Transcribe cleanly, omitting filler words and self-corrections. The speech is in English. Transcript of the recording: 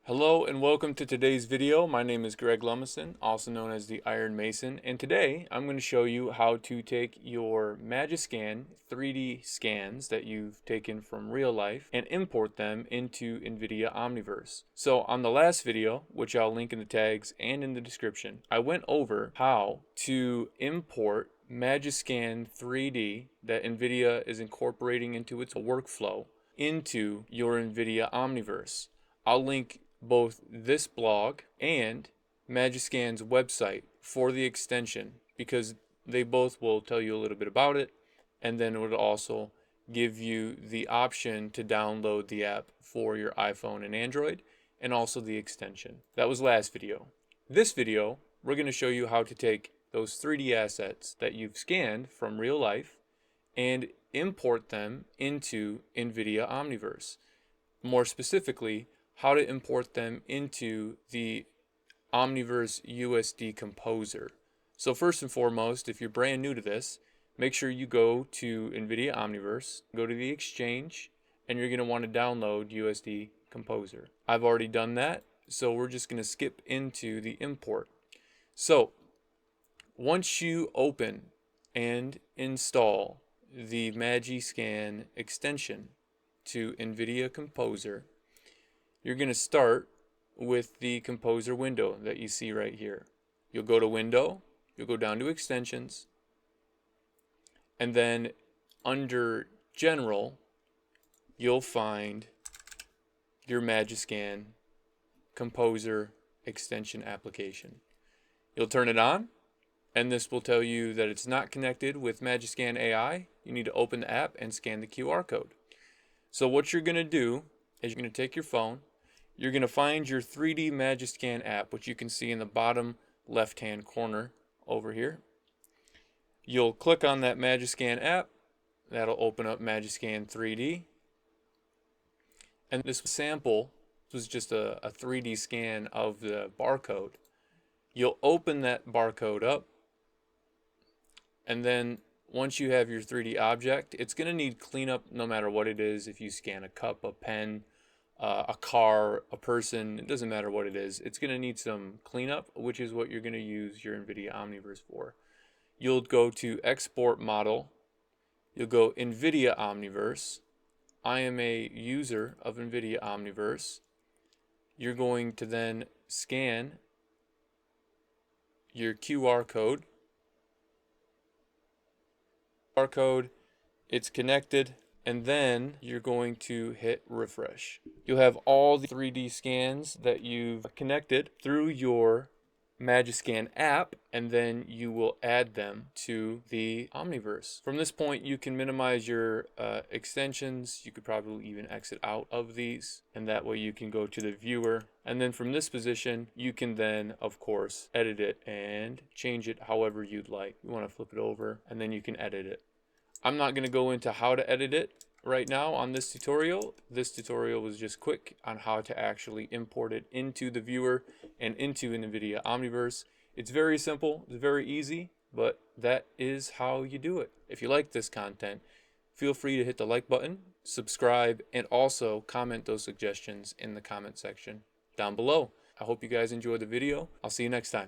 Hello and welcome to today's video. My name is Greg Lumison, also known as the Iron Mason, and today I'm going to show you how to take your MagiScan 3D scans that you've taken from real life and import them into NVIDIA Omniverse. So on the last video, which I'll link in the tags and in the description, I went over how to import MagiScan 3D that NVIDIA is incorporating into its workflow into your NVIDIA Omniverse. I'll link both this blog and MagiScan's website for the extension because they both will tell you a little bit about it, and then it would also give you the option to download the app for your iPhone and Android, and also the extension. That was last video. This video, we're going to show you how to take those 3D assets that you've scanned from real life and import them into NVIDIA Omniverse. More specifically, how to import them into the Omniverse USD Composer. So first and foremost, if you're brand new to this, make sure you go to NVIDIA Omniverse, go to the exchange, and you're going to want to download USD Composer. I've already done that, so we're just going to skip into the import. So once you open and install the MagiScan extension to NVIDIA Composer, you're going to start with the Composer window that you see right here. You'll go to Window, you'll go down to Extensions, and then under General, you'll find your MagiScan Composer extension application. You'll turn it on, and this will tell you that it's not connected with MagiScan AI. You need to open the app and scan the QR code. So what you're going to do is you're going to take your phone, you're going to find your 3D MagiScan app, which you can see in the bottom left-hand corner over here. You'll click on that MagiScan app. That'll open up MagiScan 3D. And this sample was just a 3D scan of the barcode. You'll open that barcode up, and then once you have your 3D object, it's going to need cleanup no matter what it is. If you scan a cup, a pen, a car, a person, it doesn't matter what it is. It's going to need some cleanup, which is what you're going to use your NVIDIA Omniverse for. You'll go to Export Model. You'll go NVIDIA Omniverse. I am a user of NVIDIA Omniverse. You're going to then scan your QR code. It's connected, and then you're going to hit refresh. You'll have all the 3D scans that you've connected through your MagiScan app, and then you will add them to the Omniverse. From this point, you can minimize your extensions. You could probably even exit out of these, and that way you can go to the viewer. And then from this position, you can then, of course, edit it and change it however you'd like. You want to flip it over, and then you can edit it. I'm not going to go into how to edit it right now on this tutorial. This tutorial was just quick on how to actually import it into the viewer and into an NVIDIA Omniverse. It's very simple, it's very easy, but that is how you do it. If you like this content, feel free to hit the like button, subscribe, and also comment those suggestions in the comment section down below. I hope you guys enjoyed the video. I'll see you next time.